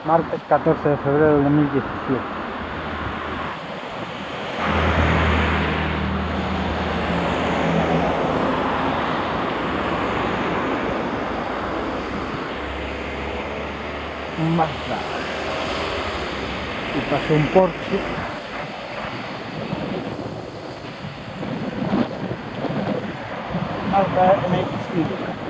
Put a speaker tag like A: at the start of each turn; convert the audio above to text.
A: Martes 14 de febrero del 2017. Un Mazda. Y pasó un Porsche. Mazda MX-5.